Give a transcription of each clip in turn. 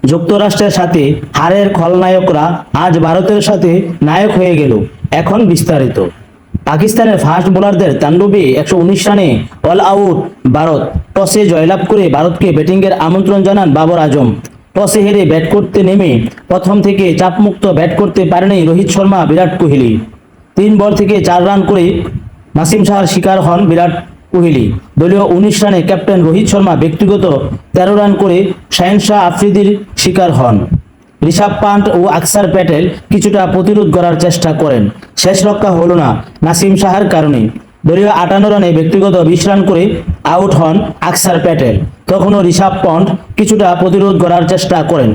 যুক্তরাষ্ট্রের সাথে হারের খলনায়করা আজ ভারতের সাথে নায়ক হয়ে গেল। এখন বিস্তারিত। পাকিস্তানের ফাস্ট বোলারদের তাণ্ডবে 119 রানে অল আউট ভারত। টসে জয়লাভ করে ভারতকে ব্যাটিংয়ের আমন্ত্রণ জানান বাবর আজম। টসে হেরে ব্যাট করতে নেমে প্রথম থেকে চাপমুক্ত ব্যাট করতে পারেনি রোহিত শর্মা, বিরাট কোহলি। 3 বল থেকে 4 রান করে নাসিম শাহর শিকার হন বিরাট কোহলি। দলীয় 19 রানে ক্যাপ্টেন রোহিত শর্মা ব্যক্তিগত 13 রান করে শাহিন শাহ আফ্রিদির শিকার হন। ঋষভ পান্ট ও আকসার প্যাটেল কিছুটা প্রতিরোধ করার চেষ্টা করেন, শেষ রক্ষা হলো না নাসিম শাহর কারণে। দলীয় 58 রানে ব্যক্তিগত 20 রান করে আউট হন আকসার প্যাটেল। তখনও ঋষভ পান্ট কিছুটা প্রতিরোধ করার চেষ্টা করেন।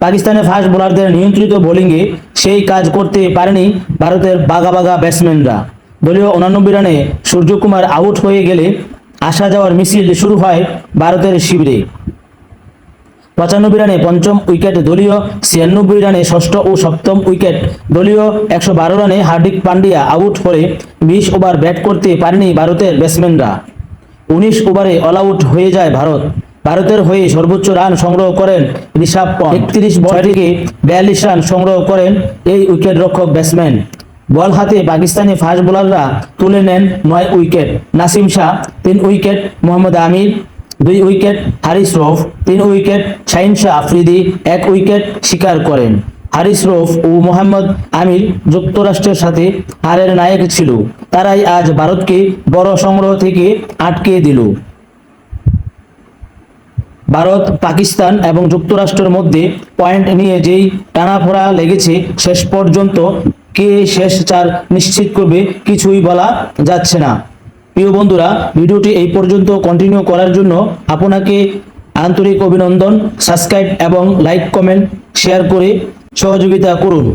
পাকিস্তানের ফাস্ট বোলারদের নিয়ন্ত্রিত বোলিংয়ে সেই কাজ করতে পারেনি ভারতের বাঘা বাঘা ব্যাটসম্যানরা। দলীয় 89 রানে সূর্যকুমার আউট হয়ে গেলে আসা যাওয়ার মিছিল শুরু হয় ভারতের শিবিরে। 95 রানে পঞ্চম উইকেট দলীয়, 96 রানে ষষ্ঠ ও সপ্তম উইকেট দলীয়। 112 রানে হার্দিক পান্ডিয়া আউট হলে 20 ওভার ব্যাট করতে পারেনি ভারতের ব্যাটসম্যানরা। 19 ওভারে অল আউট হয়ে যায় ভারত। ভারতের হয়ে সর্বোচ্চ রান সংগ্রহ করেন ঋষভ পান্ট। 31 বল থেকে 42 রান সংগ্রহ করেন এই উইকেট রক্ষক ব্যাটসম্যান। বল হাতে পাকিস্তানি ফাস্ট বোলাররা তুলে নেন 9 উইকেট। নাসিম শাহ 3 উইকেট, মোহাম্মদ আমির 2 উইকেট, হারিস রৌফ 3 উইকেট, শাহিন শাহ আফ্রিদি 1 উইকেট শিকার করেন। হারিস রৌফ ও মোহাম্মদ আমির যুক্তরাষ্ট্রের সাথে হারের নায়ক ছিল, তারাই আজ ভারতকে বড় সংগ্রহ থেকে আটকে দিল। ভারত, পাকিস্তান এবং যুক্তরাষ্ট্রের মধ্যে পয়েন্ট নিয়ে যেই টানাফোড়া লেগেছে, শেষ পর্যন্ত কে শেষ 4 নিশ্চিত করবে কিছুই বলা যাচ্ছে না। প্রিয় বন্ধুরা, ভিডিওটি এই পর্যন্ত কন্টিনিউ করার জন্য আপনাকে আন্তরিক অভিনন্দন। সাবস্ক্রাইব এবং লাইক, কমেন্ট, শেয়ার করে সহযোগিতা করুন।